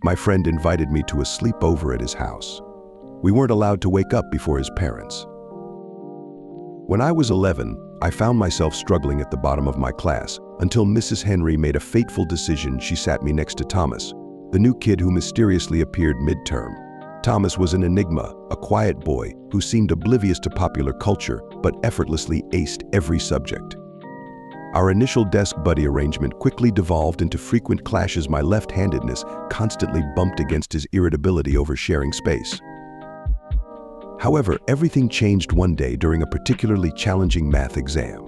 My friend invited me to a sleepover at his house. We weren't allowed to wake up before his parents. When I was 11, I found myself struggling at the bottom of my class until Mrs. Henry made a fateful decision. She sat me next to Thomas, the new kid who mysteriously appeared midterm. Thomas was an enigma, a quiet boy who seemed oblivious to popular culture but effortlessly aced every subject. Our initial desk buddy arrangement quickly devolved into frequent clashes. My left-handedness constantly bumped against his irritability over sharing space. However, everything changed one day during a particularly challenging math exam.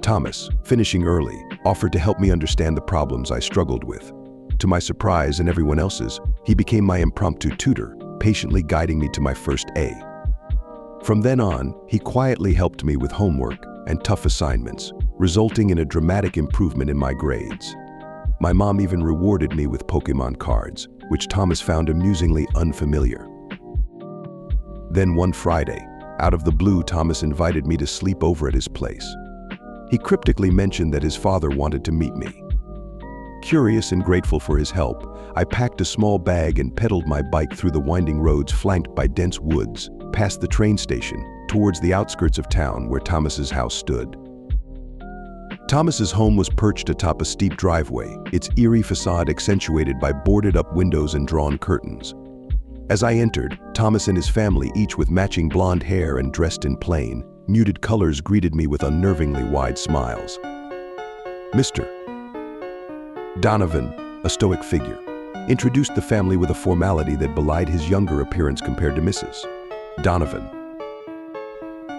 Thomas, finishing early, offered to help me understand the problems I struggled with. To my surprise and everyone else's, he became my impromptu tutor, patiently guiding me to my first A. From then on, he quietly helped me with homework and tough assignments, resulting in a dramatic improvement in my grades. My mom even rewarded me with Pokemon cards, which Thomas found amusingly unfamiliar. Then one Friday, out of the blue, Thomas invited me to sleep over at his place. He cryptically mentioned that his father wanted to meet me. Curious and grateful for his help, I packed a small bag and pedaled my bike through the winding roads flanked by dense woods, past the train station, towards the outskirts of town where Thomas's house stood. Thomas's home was perched atop a steep driveway, its eerie facade accentuated by boarded-up windows and drawn curtains. As I entered, Thomas and his family, each with matching blonde hair and dressed in plain, muted colors, greeted me with unnervingly wide smiles. Mr. Donovan, a stoic figure, introduced the family with a formality that belied his younger appearance compared to Mrs. Donovan.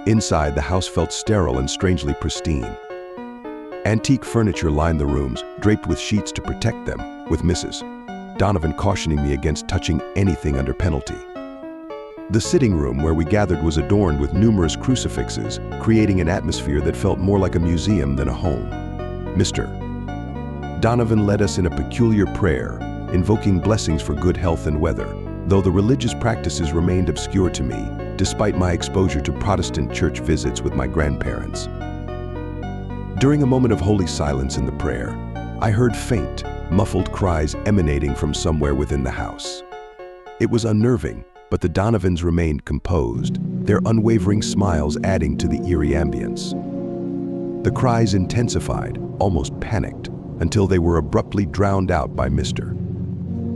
Inside, the house felt sterile and strangely pristine. Antique furniture lined the rooms, draped with sheets to protect them, with Mrs. Donovan cautioning me against touching anything under penalty. The sitting room where we gathered was adorned with numerous crucifixes, creating an atmosphere that felt more like a museum than a home. Mr. Donovan led us in a peculiar prayer, invoking blessings for good health and weather, though the religious practices remained obscure to me, despite my exposure to Protestant church visits with my grandparents. During a moment of holy silence in the prayer, I heard faint, muffled cries emanating from somewhere within the house. It was unnerving, but the Donovans remained composed, their unwavering smiles adding to the eerie ambience. The cries intensified, almost panicked, until they were abruptly drowned out by Mr.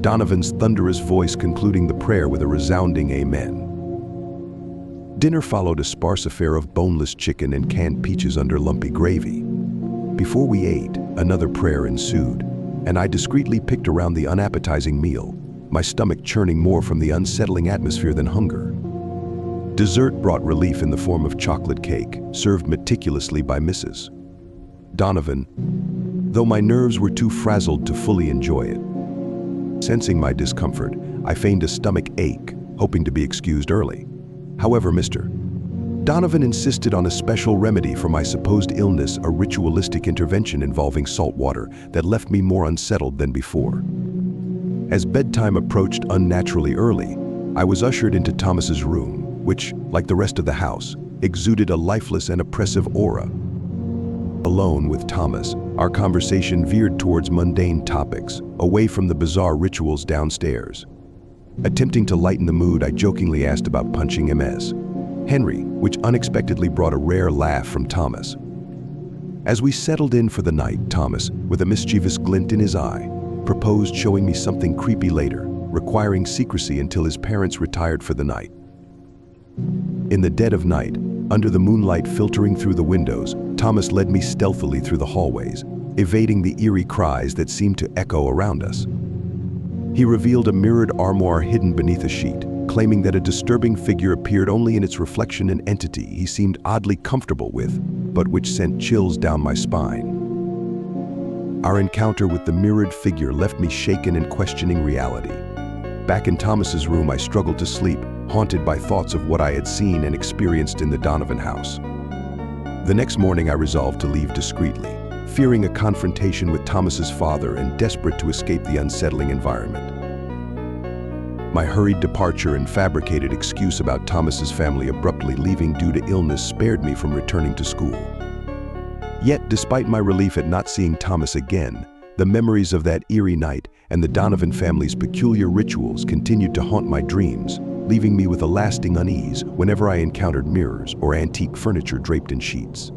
Donovan's thunderous voice concluding the prayer with a resounding amen. Dinner followed a sparse affair of boneless chicken and canned peaches under lumpy gravy. Before we ate, another prayer ensued, and I discreetly picked around the unappetizing meal, my stomach churning more from the unsettling atmosphere than hunger. Dessert brought relief in the form of chocolate cake, served meticulously by Mrs. Donovan, though my nerves were too frazzled to fully enjoy it. Sensing my discomfort, I feigned a stomach ache, hoping to be excused early. However, Mr. Donovan insisted on a special remedy for my supposed illness, a ritualistic intervention involving salt water that left me more unsettled than before. As bedtime approached unnaturally early, I was ushered into Thomas's room, which, like the rest of the house, exuded a lifeless and oppressive aura. Alone with Thomas, our conversation veered towards mundane topics, away from the bizarre rituals downstairs. Attempting to lighten the mood, I jokingly asked about punching Ms. Henry, which unexpectedly brought a rare laugh from Thomas. As we settled in for the night, Thomas, with a mischievous glint in his eye, proposed showing me something creepy later, requiring secrecy until his parents retired for the night. In the dead of night, under the moonlight filtering through the windows, Thomas led me stealthily through the hallways, evading the eerie cries that seemed to echo around us. He revealed a mirrored armoire hidden beneath a sheet, claiming that a disturbing figure appeared only in its reflection, an entity he seemed oddly comfortable with, but which sent chills down my spine. Our encounter with the mirrored figure left me shaken and questioning reality. Back in Thomas's room, I struggled to sleep, haunted by thoughts of what I had seen and experienced in the Donovan house. The next morning, I resolved to leave discreetly, fearing a confrontation with Thomas's father and desperate to escape the unsettling environment. My hurried departure and fabricated excuse about Thomas's family abruptly leaving due to illness spared me from returning to school. Yet, despite my relief at not seeing Thomas again, the memories of that eerie night and the Donovan family's peculiar rituals continued to haunt my dreams, leaving me with a lasting unease whenever I encountered mirrors or antique furniture draped in sheets.